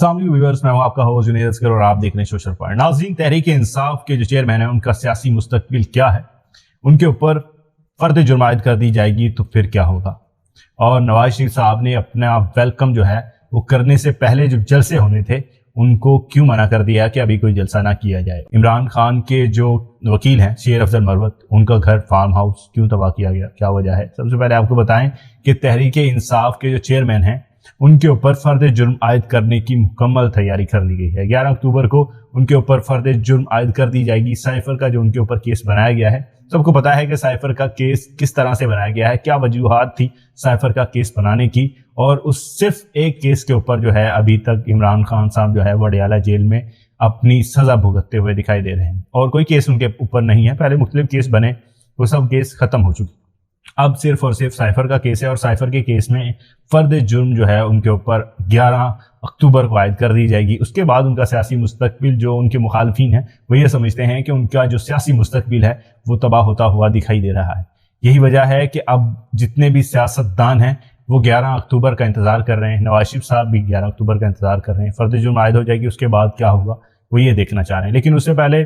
अस्सलाम वालेकुम व्यूअर्स, मैं हूं आपका होस्ट जुनैद असगर और आप देख रहे हैं सोशल पॉइंट। नाज़रीन, तहरीक इंसाफ के जो चेयरमैन हैं उनका सियासी मुस्तकबिल क्या है, उनके ऊपर फर्द जुर्म आयद कर दी जाएगी तो फिर क्या होगा। और नवाज शरीफ साहब ने अपना वेलकम जो है वो करने से पहले जो जलसे होने थे उनको क्यों मना कर दिया कि अभी कोई जलसा ना किया जाए। इमरान खान के जो वकील हैं शेर अफजल मरवत, उनका घर फार्म हाउस क्यों तबाह किया गया, क्या वजह है। सबसे पहले आपको बताएं कि तहरीक इंसाफ के जो चेयरमैन हैं उनके ऊपर फर्द जुर्म आयद करने की मुकम्मल तैयारी कर ली गई है। 11 अक्टूबर को उनके ऊपर फर्द जुर्म आयद कर दी जाएगी। साइफर का जो उनके ऊपर केस बनाया गया है, सबको पता है कि साइफर का केस किस तरह से बनाया गया है, क्या वजूहात थी साइफर का केस बनाने की। और उस सिर्फ एक केस के ऊपर जो है अभी तक इमरान खान साहब जो है वो अडयाला जेल में अपनी सजा भुगतते हुए दिखाई दे रहे हैं और कोई केस उनके ऊपर नहीं है। पहले मुख्तलिफ केस बने, वो सब केस खत्म हो चुके, अब सिर्फ और सिर्फ साइफर का केस है। और साइफर के केस में फर्द जुर्म जो है उनके ऊपर 11 अक्टूबर को आयद कर दी जाएगी। उसके बाद उनका सियासी मुस्तकबिल, जो उनके मुखालफिन हैं वो ये समझते हैं कि उनका जो सियासी मुस्तकबिल है वो तबाह होता हुआ दिखाई दे रहा है। यही वजह है कि अब जितने भी सियासतदान हैं वो 11 अक्टूबर का इंतजार कर रहे हैं। नवाज शरीफ साहब भी 11 अक्टूबर का इंतजार कर रहे हैं। फर्द जुर्म आयद हो जाएगी, उसके बाद क्या होगा वो ये देखना चाह रहे हैं। लेकिन उससे पहले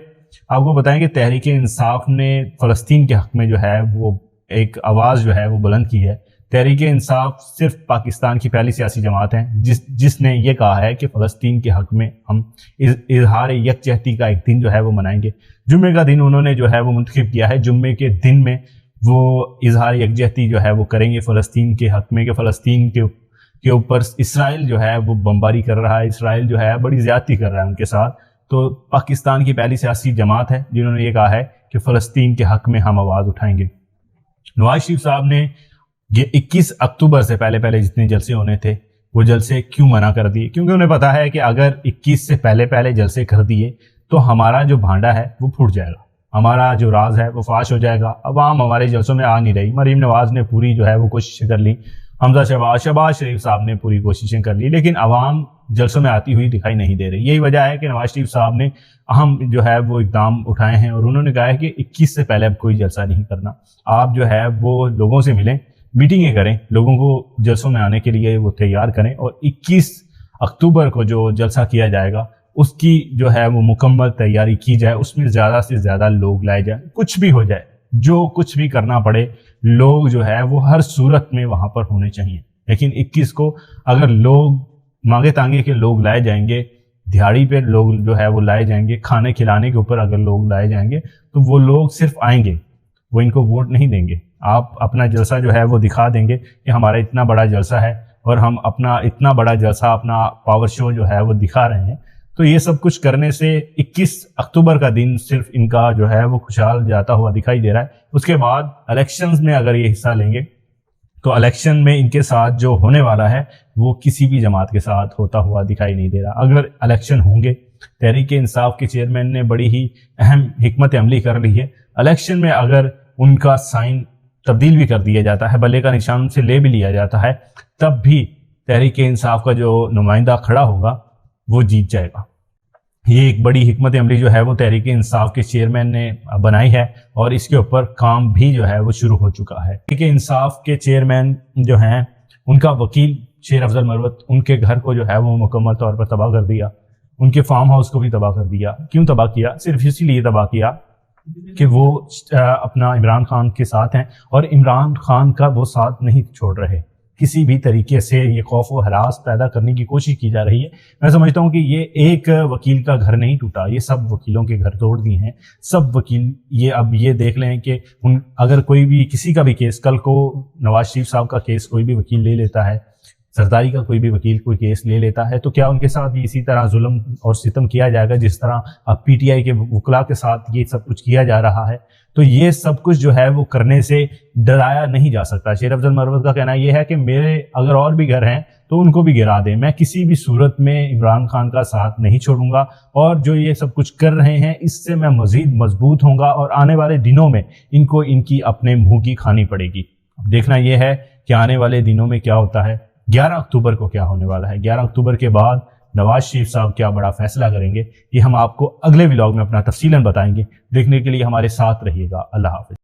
आपको बताएं कि तहरीक इंसाफ ने फ़लस्तीन के हक में जो है वो एक आवाज़ जो है वो बुलंद की है। तहरीक इंसाफ सिर्फ पाकिस्तान की पहली सियासी जमात है जिसने ये कहा है कि फ़लस्तीन के हक में हम इजहार यकजहती का एक दिन जो है वो मनाएंगे। जुम्मे का दिन उन्होंने जो है वो मुंतखब किया है। जुम्मे के दिन में वो इजहार यकजहती जो है वो करेंगे फ़लस्तीन के हक में कि फ़लस्तीन के ऊपर इसराइल जो है वो बमबारी कर रहा है, इसराइल जो है बड़ी ज़्यादती कर रहा है उनके साथ। तो पाकिस्तान की पहली सियासी जमात है जिन्होंने ये कहा है कि फ़लस्तीन के हक में हम आवाज़ उठाएंगे। नवाज शरीफ साहब ने ये 21 अक्टूबर से पहले जितने जलसे होने थे वो जलसे क्यों मना कर दिए, क्योंकि उन्हें पता है कि अगर 21 से पहले जलसे कर दिए तो हमारा जो भांडा है वो फूट जाएगा, हमारा जो राज है वो फाश हो जाएगा। अवाम हमारे जलसों में आ नहीं रही। मरीम नवाज ने पूरी जो है वो कोशिशें कर ली, हमजा शहबाज शरीफ साहब ने पूरी कोशिशें कर ली, लेकिन अवाम जलसों में आती हुई दिखाई नहीं दे रही। यही वजह है कि नवाज शरीफ साहब ने अहम जो है वो इक़दाम उठाए हैं और उन्होंने कहा है कि 21 से पहले अब कोई जलसा नहीं करना। आप जो है वो लोगों से मिलें, मीटिंगें करें, लोगों को जलसों में आने के लिए वो तैयार करें और 21 अक्टूबर को जो जलसा किया जाएगा उसकी जो है वो मुकम्मल तैयारी की जाए, उसमें ज़्यादा से ज़्यादा लोग लाए जाए। कुछ भी हो जाए, जो कुछ भी करना पड़े, लोग जो है वो हर सूरत में वहाँ पर होने चाहिए। लेकिन 21 को अगर लोग मांगे तांगे के लोग लाए जाएंगे, दिहाड़ी पे लोग जो है वो लाए जाएंगे, खाने खिलाने के ऊपर अगर लोग लाए जाएंगे तो वो लोग सिर्फ आएंगे, वो इनको वोट नहीं देंगे। आप अपना जलसा जो है वो दिखा देंगे कि हमारा इतना बड़ा जलसा है और हम अपना इतना बड़ा जलसा, अपना पावर शो जो है वो दिखा रहे हैं। तो ये सब कुछ करने से 21 अक्टूबर का दिन सिर्फ इनका जो है वो खुशहाल जाता हुआ दिखाई दे रहा है। उसके बाद इलेक्शंस में अगर ये हिस्सा लेंगे तो इलेक्शन में इनके साथ जो होने वाला है वो किसी भी जमात के साथ होता हुआ दिखाई नहीं दे रहा। अगर इलेक्शन होंगे, तहरीक इंसाफ के चेयरमैन ने बड़ी ही अहम हिकमत अमली कर ली है। इलेक्शन में अगर उनका साइन तब्दील भी कर दिया जाता है, बल्ले का निशान उनसे ले भी लिया जाता है, तब भी तहरीक इंसाफ का जो नुमाइंदा खड़ा होगा वो जीत जाएगा। ये एक बड़ी हिकमत अमली जो है वो तहरीक इंसाफ के चेयरमैन ने बनाई है और इसके ऊपर काम भी जो है वो शुरू हो चुका है। तहरीक इंसाफ के चेयरमैन जो हैं उनका वकील शेर अफजल मरवत, उनके घर को जो है वो मुकम्मल तौर पर तबाह कर दिया, उनके फार्म हाउस को भी तबाह कर दिया। क्यों तबाह किया? सिर्फ इसीलिए तबाह किया कि वो अपना इमरान खान के साथ हैं और इमरान खान का वो साथ नहीं छोड़ रहे। किसी भी तरीके से ये खौफ व हरास पैदा करने की कोशिश की जा रही है। मैं समझता हूँ कि ये एक वकील का घर नहीं टूटा, ये सब वकीलों के घर तोड़ दिए हैं। सब वकील ये अब ये देख लें कि अगर कोई भी किसी का भी केस, कल को नवाज शरीफ साहब का केस कोई भी वकील ले लेता है, सरदारी का कोई भी वकील कोई केस ले लेता है, तो क्या उनके साथ भी इसी तरह जुल्म और सितम किया जाएगा जिस तरह अब पीटीआई के वकला के साथ ये सब कुछ किया जा रहा है। तो ये सब कुछ जो है वो करने से डराया नहीं जा सकता। शेर अफजल मरवत का कहना यह है कि मेरे अगर और भी घर हैं तो उनको भी गिरा दें, मैं किसी भी सूरत में इमरान खान का साथ नहीं छोड़ूंगा और जो ये सब कुछ कर रहे हैं इससे मैं मजीद मजबूत होऊंगा और आने वाले दिनों में इनको इनकी अपने मुंह की खानी पड़ेगी। अब देखना यह है कि आने वाले दिनों में क्या होता है, 11 अक्टूबर को क्या होने वाला है। 11 अक्टूबर के बाद नवाज शरीफ साहब क्या बड़ा फैसला करेंगे, ये हम आपको अगले व्लॉग में अपना तफसीलन बताएंगे। देखने के लिए हमारे साथ रहिएगा। अल्लाह हाफिज।